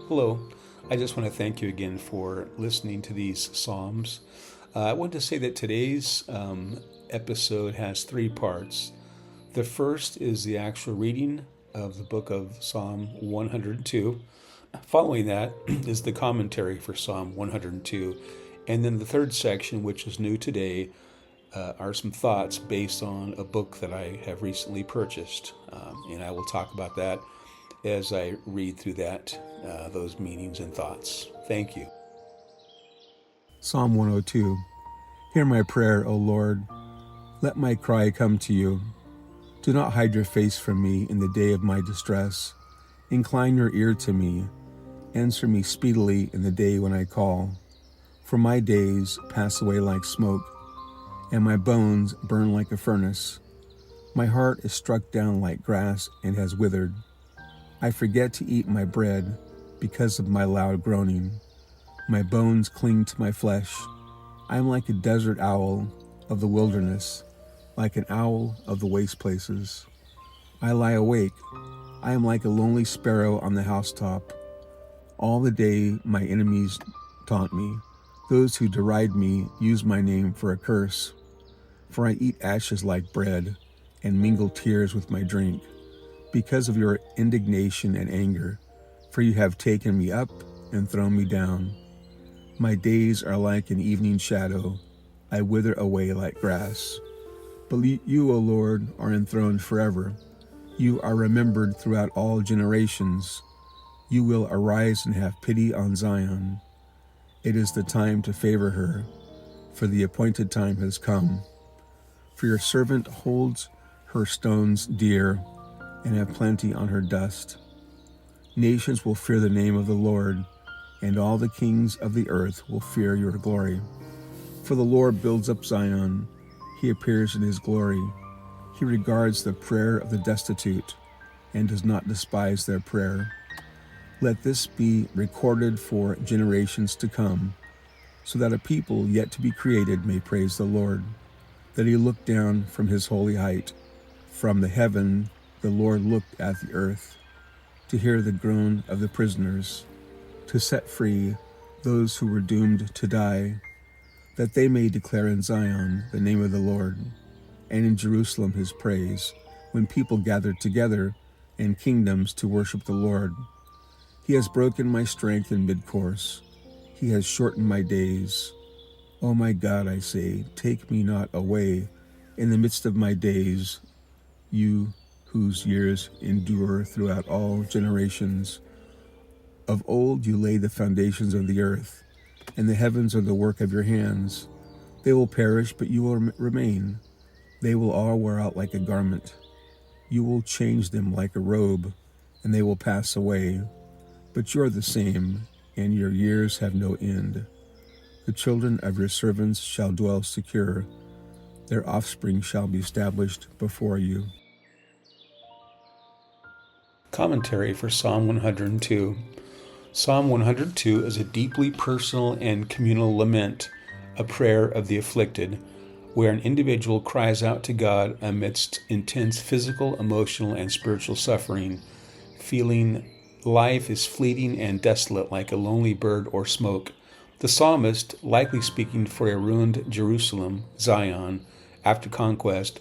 Hello. I just want to thank you again for listening to these Psalms. I want to say that today's episode has three parts. The first is the actual reading of the book of Psalm 102. Following that is the commentary for Psalm 102. And then the third section, which is new today, are some thoughts based on a book that I have recently purchased. And I will talk about that as I read through those meanings and thoughts. Thank you. Psalm 102. Hear my prayer, O Lord. Let my cry come to you. Do not hide your face from me in the day of my distress. Incline your ear to me. Answer me speedily in the day when I call. For my days pass away like smoke, and my bones burn like a furnace. My heart is struck down like grass and has withered. I forget to eat my bread because of my loud groaning. My bones cling to my flesh. I am like a desert owl of the wilderness, like an owl of the waste places. I lie awake. I am like a lonely sparrow on the housetop. All the day my enemies taunt me. Those who deride me use my name for a curse. For I eat ashes like bread and mingle tears with my drink, because of your indignation and anger, for you have taken me up and thrown me down. My days are like an evening shadow. I wither away like grass. But you, O Lord, are enthroned forever. You are remembered throughout all generations. You will arise and have pity on Zion. It is the time to favor her, for the appointed time has come. For your servant holds her stones dear, and have plenty on her dust. Nations will fear the name of the Lord, and all the kings of the earth will fear your glory. For the Lord builds up Zion. He appears in his glory. He regards the prayer of the destitute and does not despise their prayer. Let this be recorded for generations to come, so that a people yet to be created may praise the Lord, that he looked down from his holy height. From the heaven the Lord looked at the earth, to hear the groan of the prisoners, to set free those who were doomed to die, that they may declare in Zion the name of the Lord, and in Jerusalem his praise, when people gather together and kingdoms to worship the Lord. He has broken my strength in mid-course. He has shortened my days. O my God, I say, take me not away in the midst of my days, you whose years endure throughout all generations. Of old you laid the foundations of the earth, and the heavens are the work of your hands. They will perish, but you will remain. They will all wear out like a garment. You will change them like a robe, and they will pass away. But you are the same, and your years have no end. The children of your servants shall dwell secure. Their offspring shall be established before you. Commentary for Psalm 102. Psalm 102 is a deeply personal and communal lament, a prayer of the afflicted, where an individual cries out to God amidst intense physical, emotional, and spiritual suffering, feeling life is fleeting and desolate like a lonely bird or smoke. The psalmist, likely speaking for a ruined Jerusalem, Zion, after conquest,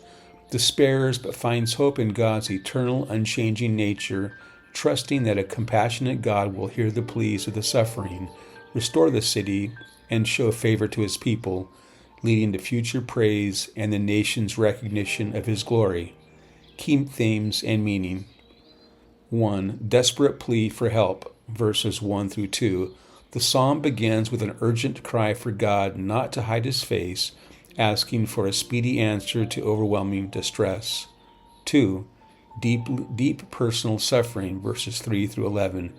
despairs but finds hope in God's eternal, unchanging nature, trusting that a compassionate God will hear the pleas of the suffering, restore the city, and show favor to his people, leading to future praise and the nation's recognition of his glory. Key themes and meaning. 1. Desperate plea for help, verses 1 through 2. The psalm begins with an urgent cry for God not to hide his face, asking for a speedy answer to overwhelming distress. 2. Deep personal suffering, verses 3 through 11.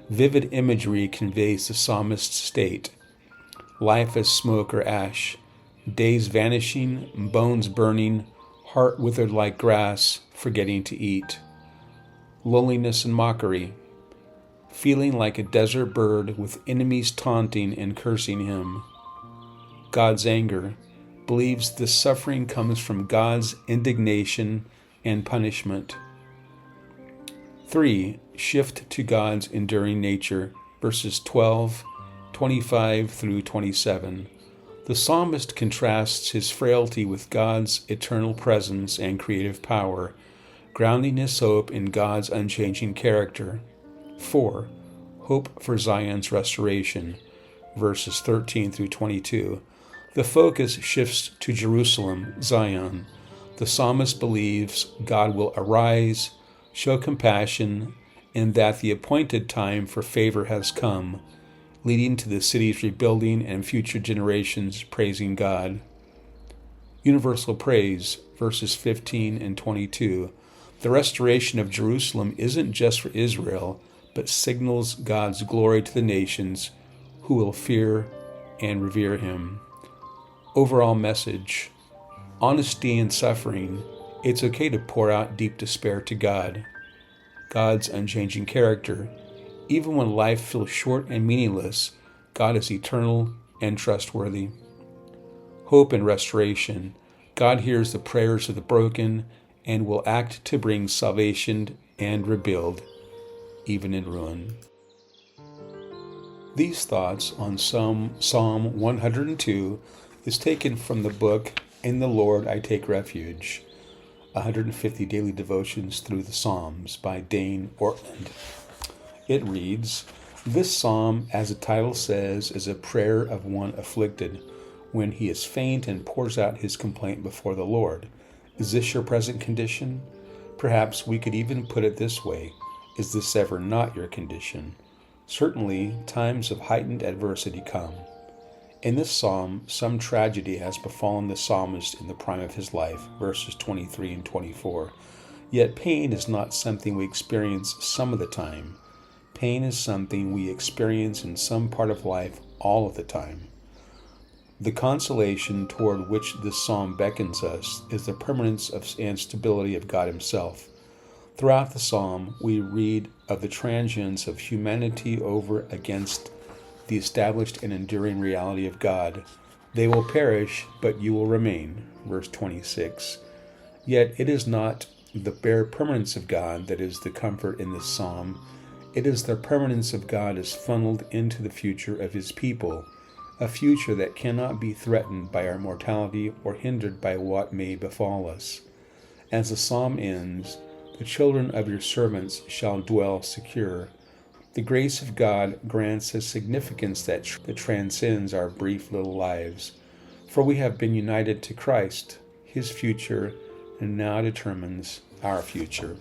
Vivid imagery conveys the psalmist's state. Life as smoke or ash, days vanishing, bones burning, heart withered like grass, forgetting to eat. Loneliness and mockery, feeling like a desert bird with enemies taunting and cursing him. God's anger, believes this suffering comes from God's indignation and punishment. 3. Shift to God's enduring nature. verses 12, 25 through 27. The psalmist contrasts his frailty with God's eternal presence and creative power, grounding his hope in God's unchanging character. 4. Hope for Zion's restoration, verses 13 through 22. The focus shifts to Jerusalem, Zion. The psalmist believes God will arise, show compassion, and that the appointed time for favor has come, leading to the city's rebuilding and future generations praising God. Universal praise, verses 15 and 22. The restoration of Jerusalem isn't just for Israel, but signals God's glory to the nations who will fear and revere him. Overall message: honesty in suffering. It's okay to pour out deep despair to God. God's unchanging character. Even when life feels short and meaningless, God is eternal and trustworthy. Hope and restoration. God hears the prayers of the broken and will act to bring salvation and rebuild, even in ruin. These thoughts on Psalm 102 is taken from the book In the Lord I Take Refuge, 150 Daily Devotions Through the Psalms by Dane Ortland. It reads, "This psalm, as the title says, is a prayer of one afflicted, when he is faint and pours out his complaint before the Lord. Is this your present condition? Perhaps we could even put it this way: is this ever not your condition? Certainly, times of heightened adversity come. In this psalm, some tragedy has befallen the psalmist in the prime of his life, verses 23 and 24. Yet pain is not something we experience some of the time. Pain is something we experience in some part of life all of the time. The consolation toward which this psalm beckons us is the permanence and stability of God himself. Throughout the psalm, we read of the transience of humanity over against the established and enduring reality of God. They will perish, but you will remain, verse 26. Yet it is not the bare permanence of God that is the comfort in this psalm. It is the permanence of God as funneled into the future of his people, a future that cannot be threatened by our mortality or hindered by what may befall us. As the psalm ends, the children of your servants shall dwell secure. The grace of God grants a significance that transcends our brief little lives, for we have been united to Christ. His future now determines our future.